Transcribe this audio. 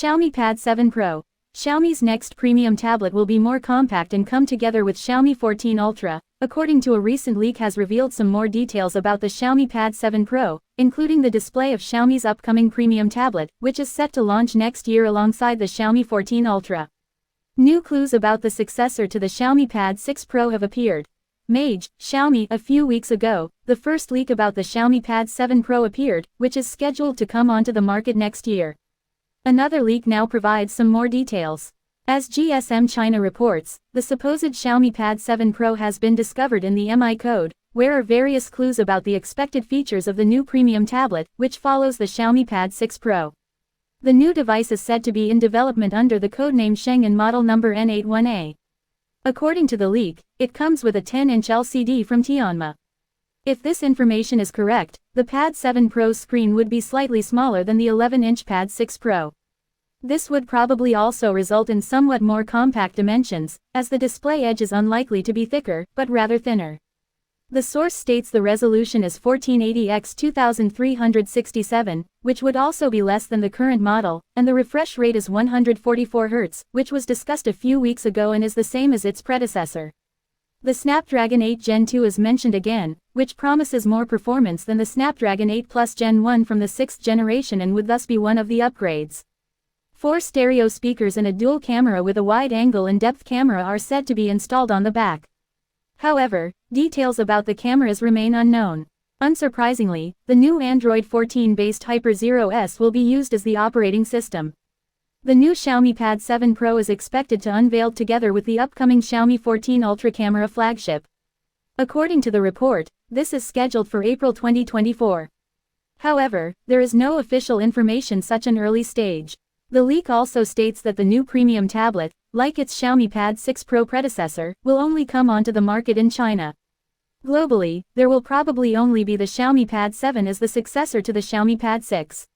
Xiaomi Pad 7 Pro. Xiaomi's next premium tablet will be more compact and come together with Xiaomi 14 Ultra, according to a recent leak has revealed some more details about the Xiaomi Pad 7 Pro, including the display of Xiaomi's upcoming premium tablet, which is set to launch next year alongside the Xiaomi 14 Ultra. New clues about the successor to the Xiaomi Pad 6 Pro have appeared. Xiaomi. A few weeks ago, the first leak about the Xiaomi Pad 7 Pro appeared, which is scheduled to come onto the market next year. Another leak now provides some more details. As GSM China reports, the supposed Xiaomi Pad 7 Pro has been discovered in the MI code, where are various clues about the expected features of the new premium tablet, which follows the Xiaomi Pad 6 Pro. The new device is said to be in development under the codename Sheng and model number N81A. According to the leak, it comes with a 10-inch LCD from Tianma. If this information is correct, the Pad 7 Pro's screen would be slightly smaller than the 11-inch Pad 6 Pro. This would probably also result in somewhat more compact dimensions, as the display edge is unlikely to be thicker, but rather thinner. The source states the resolution is 1480 x 2367, which would also be less than the current model, and the refresh rate is 144 Hz, which was discussed a few weeks ago and is the same as its predecessor. The Snapdragon 8 Gen 2 is mentioned again, which promises more performance than the Snapdragon 8 Plus Gen 1 from the 6th generation and would thus be one of the upgrades. 4 stereo speakers and a dual camera with a wide-angle and depth camera are said to be installed on the back. However, details about the cameras remain unknown. Unsurprisingly, the new Android 14-based Hyper 0S will be used as the operating system. The new Xiaomi Pad 7 Pro is expected to unveil together with the upcoming Xiaomi 14 Ultra camera flagship. According to the report, this is scheduled for April 2024. However, there is no official information such an early stage. The leak also states that the new premium tablet, like its Xiaomi Pad 6 Pro predecessor, will only come onto the market in China. Globally, there will probably only be the Xiaomi Pad 7 as the successor to the Xiaomi Pad 6.